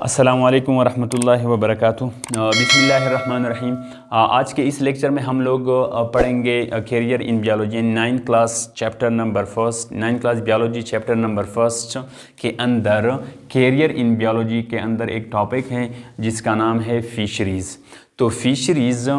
अस्सलामु अलैकुम वरहमतुल्लाहि वबरकातुहू। बिस्मिल्लाहिर्रहमानिर्रहीम। आज के इस लेक्चर में हम लोग पढ़ेंगे career in biology 9th class chapter number first 9th class biology chapter number first के अंदर कैरियर इन बियोलॉजी के अंदर एक टॉपिक है जिसका नाम है फ़िशरीज़। तो फ़िशरीज़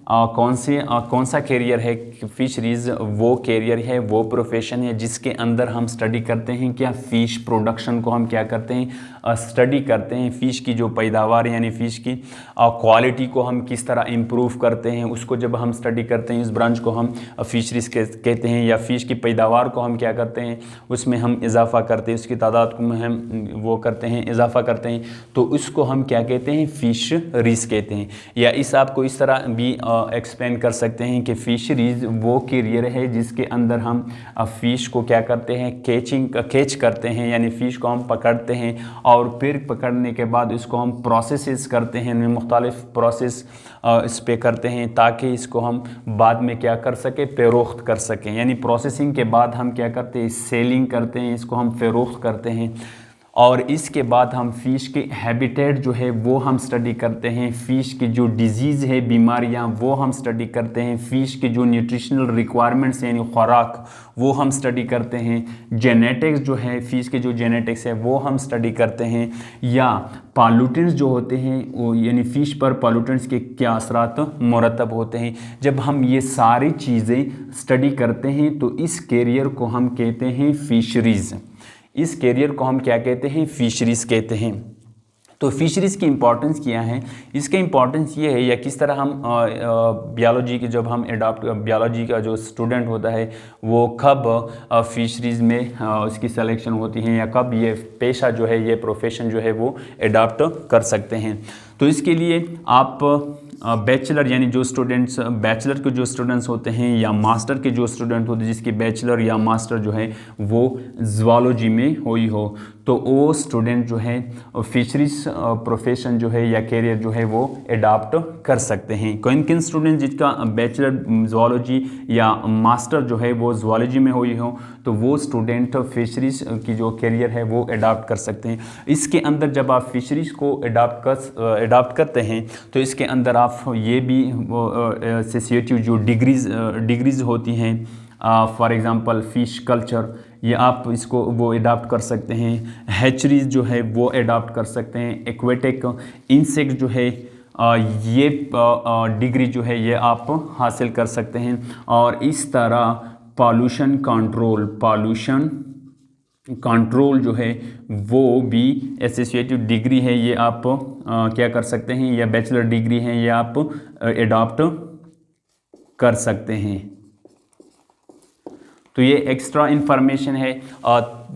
कौन सा कैरियर है? फ़िशरीज़ वो कैरियर है, वो प्रोफेशन है जिसके अंदर हम स्टडी करते हैं क्या फ़िश प्रोडक्शन को हम क्या करते हैं, स्टडी करते हैं। फ़िश की जो पैदावार यानी फ़िश की क्वालिटी को हम किस तरह इम्प्रूव करते हैं, उसको जब हम स्टडी करते हैं इस ब्रांच को हम फ़िशरीज़ कहते हैं। या फ़िश की पैदावार को हम क्या करते हैं, उसमें हम इजाफ़ा करते हैं, उसकी तादाद को हम वो करते हैं, इजाफ़ा करते हैं, तो उसको हम क्या कहते हैं, फ़िशरीज़ कहते हैं। या इस आपको इस तरह भी एक्सप्लेन कर सकते हैं कि फ़िशरीज़ वो कैरियर है जिसके अंदर हम फ़िश को क्या करते हैं, कैच करते हैं, यानी फ़िश को हम पकड़ते हैं और फिर पकड़ने के बाद इसको हम प्रोसेसेस करते हैं, मुख्तलिफ़ प्रोसेस इस पे करते हैं ताकि इसको हम बाद में क्या कर सकें, फ़रोख्त कर सकें। यानी प्रोसेसिंग के बाद हम क्या करते हैं, सेलिंग करते हैं, इसको हम फ़रोख्त करते हैं। और इसके बाद हम फ़िश के हैबिटेट जो है वो हम स्टडी करते हैं, फ़िश की जो डिजीज़ है, बीमारियां, वो हम स्टडी करते हैं, फ़िश के जो न्यूट्रिशनल रिक्वायरमेंट्स यानी खुराक वो हम स्टडी करते हैं, जेनेटिक्स जो है फ़िश के जो जेनेटिक्स है वो हम स्टडी करते हैं। या पॉल्यूटेंट्स जो होते हैं वो यानी फ़िश पर पॉल्यूटेंट्स के क्या असरात मुरतब होते हैं। जब हम ये सारी चीज़ें स्टडी करते हैं तो इस कैरियर को हम कहते हैं फ़िशरीज़। इस कैरियर को हम क्या कहते हैं, फ़िशरीज़ कहते हैं। तो फ़िशरीज़ की इम्पॉर्टेंस क्या है? इसका इम्पॉर्टेंस ये है या किस तरह हम बियोलॉजी की जब हम बियोलॉजी का जो स्टूडेंट होता है वो कब फ़िशरीज़ में उसकी सिलेक्शन होती है या कब ये पेशा जो है, ये प्रोफेशन जो है वो एडॉप्ट कर सकते हैं। तो इसके लिए आप बैचलर यानी जो स्टूडेंट्स बैचलर के जो स्टूडेंट्स होते हैं या मास्टर के जो स्टूडेंट होते हैं जिसकी बैचलर या मास्टर जो है वो ज़ूलॉजी में हुई हो, तो वो स्टूडेंट जो है फ़िशरीज़ प्रोफेशन जो है या कैरियर जो है वो एडॉप्ट कर सकते हैं। किन किन स्टूडेंट जिसका बैचलर ज़ूलॉजी या मास्टर जो है वो ज़ूलॉजी में हुई हो तो वो स्टूडेंट फ़िशरीज़ की जो कैरियर है वो एडॉप्ट कर सकते हैं। इसके अंदर जब आप फ़िशरीज़ को एडॉप्ट करते हैं तो इसके अंदर आप ये भी एसोसिएटिव जो डिग्रीज़ होती हैं, फॉर एग्ज़ाम्पल फ़िश कल्चर, ये आप इसको वो एडॉप्ट कर सकते हैं। हैचरीज जो है वो एडॉप्ट कर सकते हैं। एक्वेटिक इंसेक्ट जो है ये डिग्री जो है ये आप हासिल कर सकते हैं। और इस तरह पॉल्यूशन कंट्रोल जो है वो भी एसोसिएटिव डिग्री है, ये आप क्या कर सकते हैं, या बैचलर डिग्री है, ये आप एडॉप्ट कर सकते हैं। तो ये एक्स्ट्रा इन्फॉर्मेशन है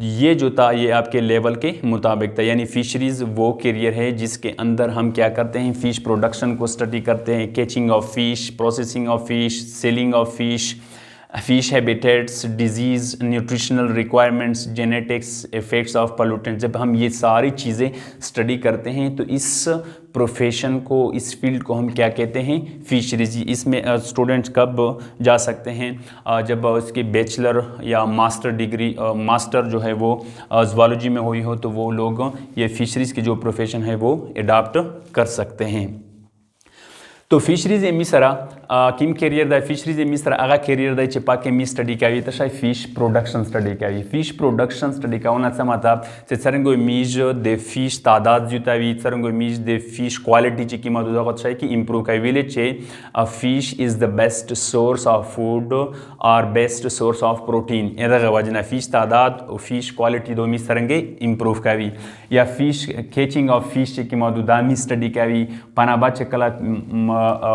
ये जो था ये आपके लेवल के मुताबिक था। यानी फ़िशरीज़ वो कैरियर है जिसके अंदर हम क्या करते हैं, फ़िश प्रोडक्शन को स्टडी करते हैं, catching of fish, processing of fish, selling of fish, fish habitats, disease, nutritional requirements, genetics, effects of pollutant. जब हम ये सारी चीज़ें स्टडी करते हैं तो इस प्रोफेशन को, इस फील्ड को हम क्या कहते हैं, फ़िशरीज़। इसमें स्टूडेंट्स कब जा सकते हैं, जब उसकी बैचलर या मास्टर डिग्री मास्टर जो है वो ज़ूलॉजी में हुई हो तो वो लोग ये फ़िशरीज़ की जो प्रोफेशन है वो एडॉप्ट कर सकते हैं। तो फ़िशरीज़ मिसरा किम कैरियर दा फ़िशरीज़ मिसरा आगा कैरियर दा चिपा के मी स्टडी क्या तो शायद फ़िश प्रोडक्शन स्टडी क्या फ़िश प्रोडक्शन स्टडी का होना मतलब से सरंगो मीज दे फ़िश तादाद जुता सरंगो मीज दे फ़िश क्वालिटी ची कीमत उदा को शायद कि इम्प्रूव का विले चे fish is the best source of food और बेस्ट सोर्स ऑफ प्रोटीन एदा वजना फ़िश तादाद और फ़िश क्वालिटी दो मी सरंगे इम्प्रूव का भी। या फ़िश कैचिंग ऑफ फ़िश ची कीमत उदा मी स्टडी क्या पनाबा चकला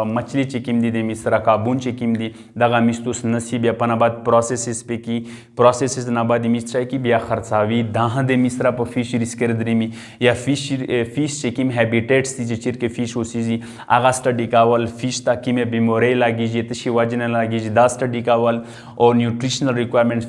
मछली चिकिम दी दे मिसरा काबून चिकिम दी दगा मिस्तुस नसीब या पनाबाद प्रोसेसेस पे की प्रोसेसेस नाबादी मिस्ट्रा की बिया खर्चावी दाह दे मिसरा पर फ़िशरीज़ कर द्रीमी। या फ़िश चिकिम हैबिटेट्स दी चिर के फ़िश हो सीजी आगा स्टडी कावल फ़िश ताकि में बीमोरे लागी जी तशी वाजन लागी जी दा स्टडी कावल और न्यूट्रिशनल रिक्वायरमेंट्स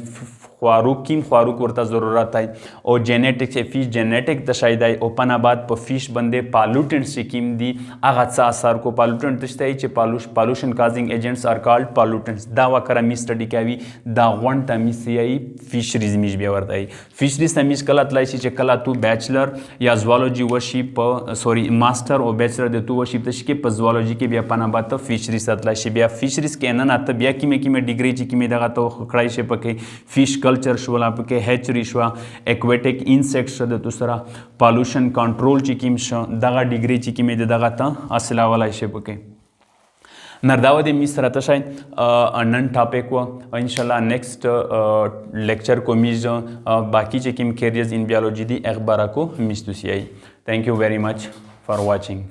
ख्वारुक वर्ता ज़रूरत है और जेनेटिक्स फिश जेनेटिक तशाइद है और पनाबाद पर फिश बंदे पालूटेंट्स किम दी आगात आसार को पालूटेंट तश्ते pollution causing agents are called pollutants दावा करा मी स्टडी क्या भी दा वन टाइम से फिशरीज मिज भी वर्ता है फिशरीज तमिज कला तलाइसी कला तू बैचलर या ज़ूलॉजी वर्शिप सॉरी मास्टर और बैचलर दे तू वर्शिप तशके पर ज़ूलॉजी के बिया पनाबाद फिशरीज तलाइसी बिया फिशरीज के नन आता बिया किमे डिग्री ची किमे दगा तो खड़ाई से पके फिश कल्चर शुला पके हैचरी शुआ एक्वेटिक इंसेक्ट्स दे दूसरा पॉल्यूशन कंट्रोल ची किम दगा डिग्री ची किमे दगा ता असला वाला से पके नरदावा दे मिस रहता शायद नन टॉपिक व इंशाल्लाह नेक्स्ट लेक्चर को मिस बाकी चे किम कैरियर्स इन बायोलॉजी दी अखबार को मिस तुसी आई thank you very much for watching.